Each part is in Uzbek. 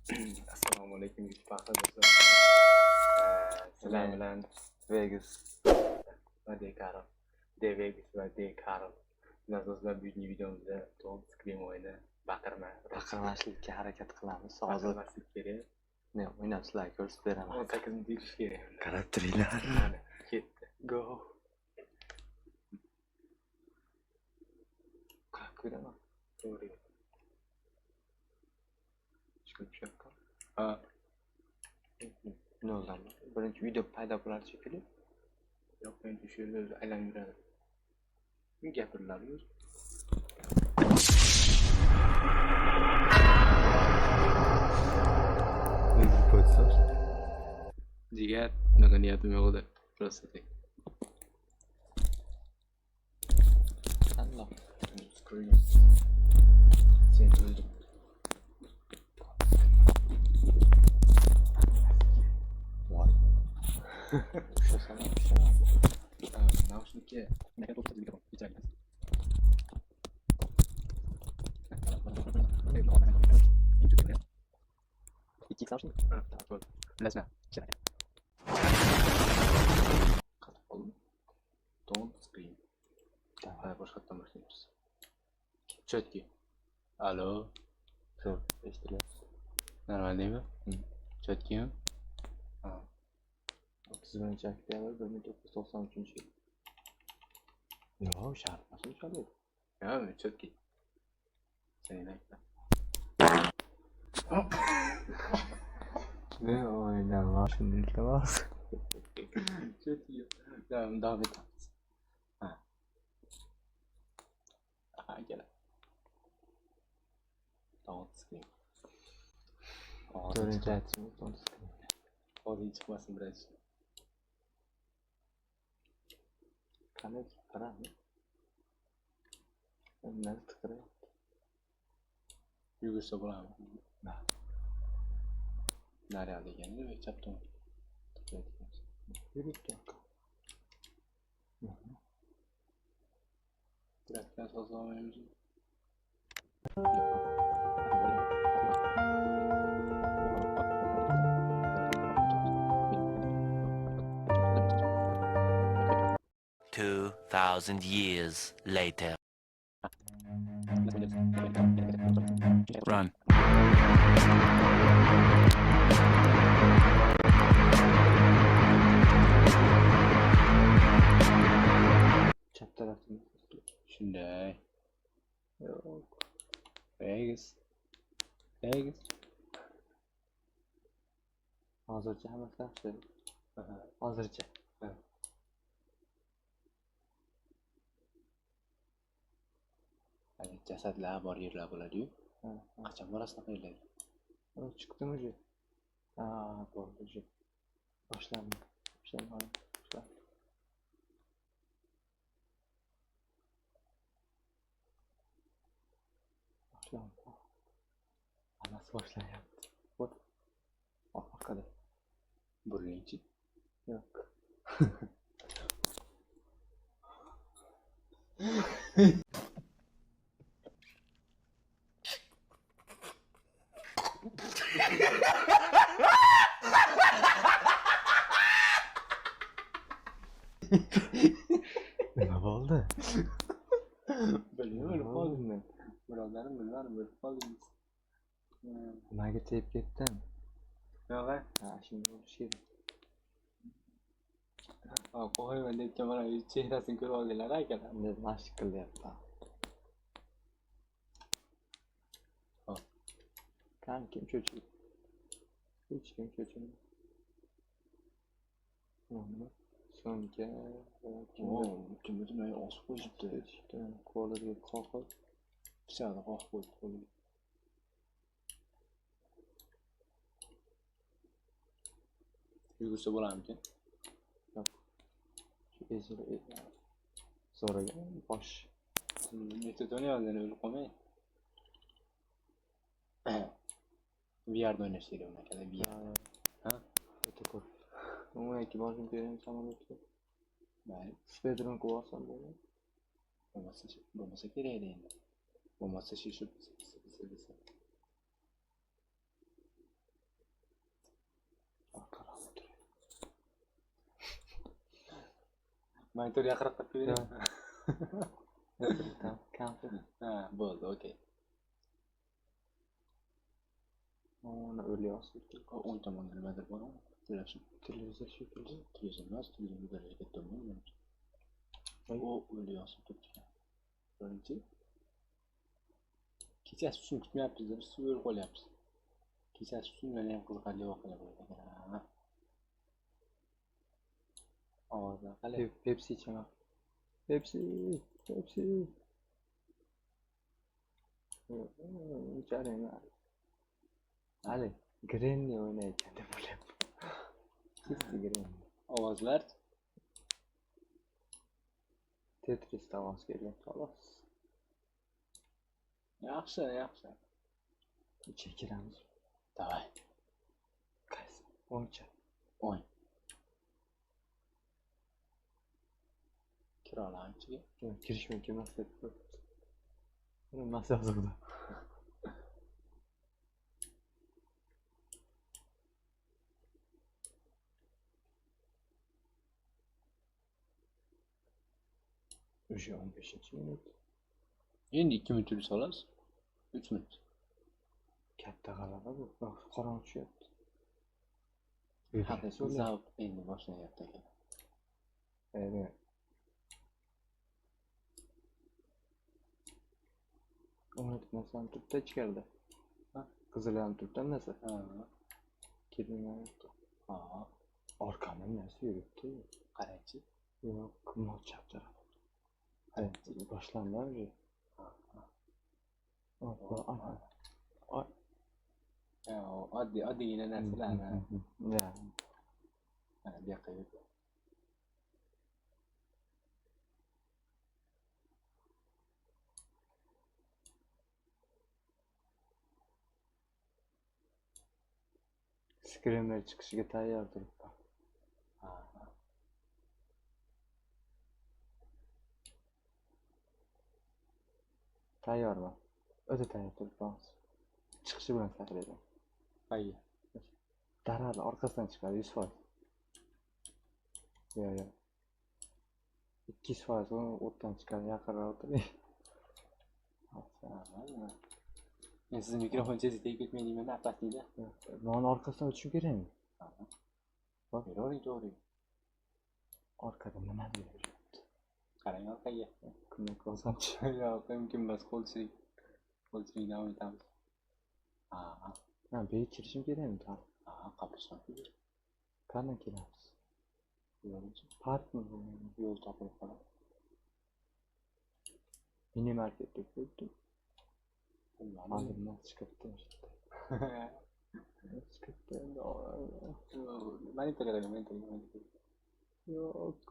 Assalomu alaykum YouTube do'stlar. Sizlar bilan Vegas va Dekaro. Vegas va Dekaro. Bizlar do'stlar bugungi videomizda Don't Scream o'yini baqirmaslikka harakat qilamiz. Hozir baqirmaslik kerak. ne o'ynab sizlarga ko'rsatib beraman. 18 yurish kerak. Qarab turinglar. Mana ketdi. Go. Qarab ko'raman. To'g'ri. Chiqib yo'q. Ha. Noldan. Birinchi video paydo bo'lar shekilli. Yo'q, men shu yerda o'zi aylanib yuradi. Men gapiriladi o'zi. Jigar, unaqa niyatim yo'q edi. Просто так. Allah. Screen. Sen o'lding. Voy. Sho'sana. Naushnikka nega to'xtatib kechirasiz? Ikki naushnik. Bilasizmi? Qatib qoldim. Don't scream. Hali boshqatdan boshlaymiz. Chetki. Alo. Zo'r, eshitilyapti. Normaldaymi? Chetkimi? Ha. 31-oktyabr 1993-yil. Yo'q, shart emas unchalik. Yo'q, chetki. Sen aytma. Ne o'ynama, shuni iltimos. Chetki. Davom etamiz. Ha. Ha, gel. Don't scream. To'rtinchi aytishimiz don't scream. Hozir chiqmasin birinchi. Qanday qarami? Nima tiqirayapti? Yugursa bo'ladimi? Naryoq deganda chap tomon. Yuribdi. Birazdan sozlamaymiz. Two 2,000 years later. Run. Chap tarafdan. Shunday. Yo'q. Vegas. Hozircha hammasi yaxshi. Hozircha. Jasadlar bor yerlar bo'ladi-yu. Qachon borasizlar qayerlarga? Chiqdim уже. Bo'ldi уже. Boshlandi. Hammasi boshlanyapti. O't. Orqada. Burilingchi. Yo'q. Nima bo'ldi? Bilmadim, qoldim men. Birodarim bilmadim, bilib qoldingiz. Nimaga tegib ketdim? Yo'q, Shunday bo'lishi kerak. qo'yman deb mana chehrasini ko'rib oldinglar akalar. Mashq qilyapti. Hop. Kim cho'chiydi? Hech kim cho'chimadi. So'ngga kimdir osib qo'yibdi. Qo'liga qoqib, Pichog'ini qoqib qo'ydi qo'liga. Yugursa bo'larmikin? yo'q. Shu zo'raga bosh. Metod o'ynayapti, o'lib qolmay. VR'da o'ynash kerak unakada, VR. Ha? O'ta ko'p. Umuman boshim bergan samolyotga. Mayli. Speedrun qilib olsam bo'ladi. Bo'lmasa kerak edi endi. Bo'lmasa shu Monitor yaqinroq qo'yib Yo'q. bering. Kampir. Ha, bo'ldi, okey. Ona o'lyapsiz. O'ng tomonda nimadir bormi? Televizor. Televizor shekilli. Televizor emas, televizor ko'tarish katta bo'lmaydi. O o'lyapsiz turibdi. Birinchi. Kechasi shuni kutmayapmiz, biz suv yo'l qo'yapmiz. Kechasi shundan ham qiziqarli voqealar bo'ladi ekan. Ovozlar qalay? Pepsi ichaman. Pepsi. Icharing. Ali, Granny o'ynayotgan deb o'ylayapman. Chizdi Granny. Ovozlar Tetrisda ovoz kelgan xolos. yaxshi. Ichga kiramiz. Davay. Qaysi? O'ngcha. O'ng. Kira olamiz ichiga. Kirish mumkin emas deb qo'yibdi. Buni masa yozuvdi. Уже 15-minut. Endi 2 minut yursa olasiz. 3 minut. Katta g'alaba bu. Qorong'i tushyapti. Haqiqiy zavq endi boshlanyapti ekan. Evet. Unutmasam turibdi ichkarida. Qizilam turibdi narsa. Ha. Kelmayapti. Ha. Orqamdan narsa yuribdi. Qaraychi. Yo'q, kumloq chap taraf. Qaraychi, boshlandi уже. Oddiygina narsalarni. Ya. Mana bu yoqqa yurdi. Skrimer chiqishiga tayyor turibdi. Ha. Tayyorman. O'zi tayyor turibmiz. Chiqishi bilan saqlayman. Qayga? Darali orqasidan chiqadi 100%. Yo'q. 200% uni o'tdan chiqadi, yaqinroq o'tiring. Men sizni mikrofon chezib tegib ketmaydingmi, nafasingda? Mani orqasidan o'tishim kerakmi? Bak, yo'ring to'g'ri. Orqada nima deyapti? Qarang orqaga. Kimni ko'rsamchi? Yo'q, mumkin emas, qo'lchilik. Qo'lchilik davom etamiz. Ha. Ha, beri kirishim kerakmi? Ha, qabriston. Qanday kelamiz? Yo'lchi. Parkmi? Yo'l topilib qoladi. Mini marketga kirdim. Bilmadim. Hozir chiqibdi. Chiqibdi endi. Monitor. Yo'q.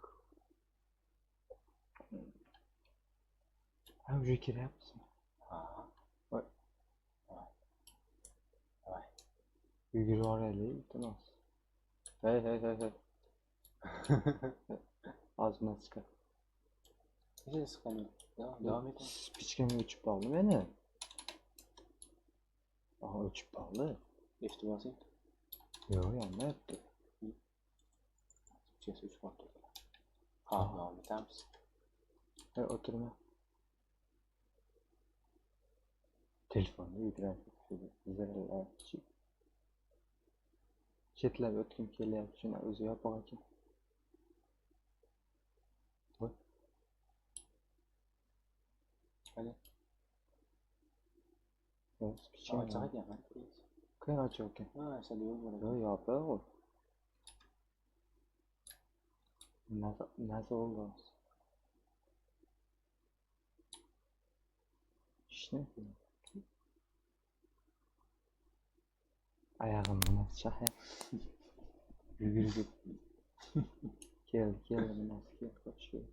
Ha, уже kiryapsizmi? Ha. Voy. Davay. Yugurib oraylik, iltimos. Hey. Ozma chiqib. Nechta siqaman? Davom etamiz. Spichkam o'chib qoldi meni. Aha, o'chib qoldi. Eshitib olsang. Yo'q, yonmayapti. Spichkasi o'chib qoldi. Ha, davom etamiz. Hey, o'tirma. Telefonni yugurib chetlab o'tgim kelyapti, shuni o'zi yopiq ekan. Voy. Hadi. Yo'q, spichkam Ochiq ekan. Qani ochiq ekan? Ha, sal yo'l bo'ladi. Yo'q, yopiq u. Nasıl oldu? İşte. Ayağım nasıl şah ya? Yürü. Gel nasıl gel kaçıyor.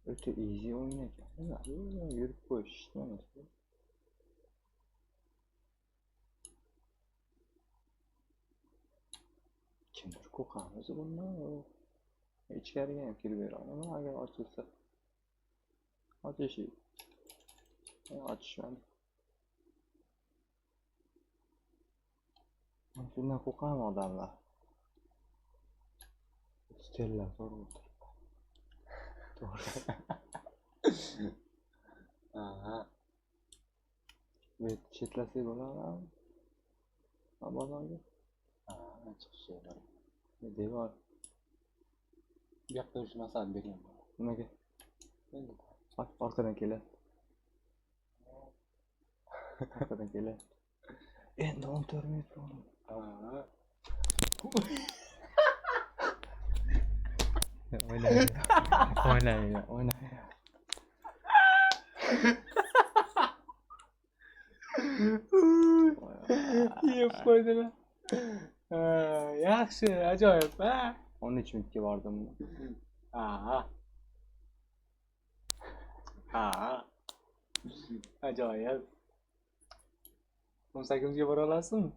Öte easy oynayacak. Yürüp koş işte nasıl? Kimdir ko'qamiz bundan? İçkariga ham kirib bera olaman agar ochilsa. Ochishi. Ochishmadi. Shundan qo'rqaman odamlar. Stella so'rab o'tiribdi. To'g'ri. Aha. Bu chetlasak bo'ladimi? Bozorga. Chiqishi bor. Devor. Bu yoqda yurish maslahat bergan bo'lar. Nimaga? Endi Bak orqadan keladi. Arkadan keladi. Endi 14 minut bo'ldi. aha. O'ynaydi. Yeb qo'ydilar. Yaxshi, ajoyib, ha? 13 minutga bordim. Aha. Aha. Ajoyib. 18ga bora olasizmi?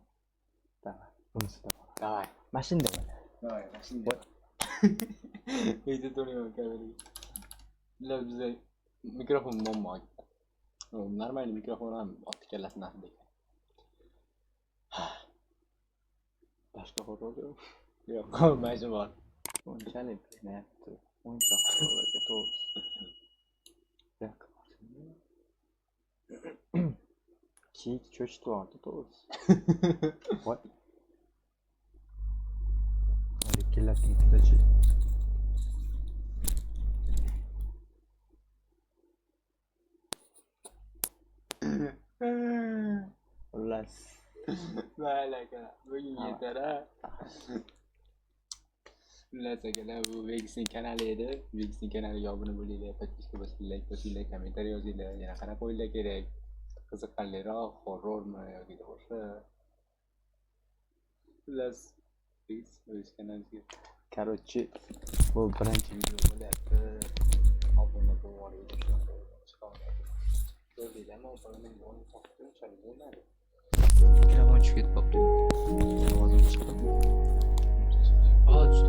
Davay. Bunisi da bor. Davay. Mashinada mana. Davay, mashina. Uyda turmayman kameraga. Bizda mikrofon muammo. Normal mikrofon ham otib kelasiz ekan. Boshqa qo'rquvdim. Yo'q, mashina bor. Unchalik qiynayapti. O'yinchoq qo'llarga to'g'ri. Kiyik cho'chib yubordi to'g'ri. Voy. Likillab ketdi-chi. Xullas. Mayli aka, bugun yetar ha. Xullas akalar, bu Vegas'ning kanali edi. Vegas'ning kanaliga obuna bo'linglar, podpiska bosinglar, like bosinglar, kommentariy yozinglar. Yana qanaqa o'yinlar kerak? Qiziqarliroq, horrormi yoki boshqa? Xullas, Vegas kanaliga. Короче, bu birinchi video bo'lyapti. Obuna bo'linglar. Ko'rdinglarmi? Obunaning bo'yni to'xtatib unchalik bo'lmadi. Mikrofon tushib ketib qolibdi. Ovozim chiqdi. Hozir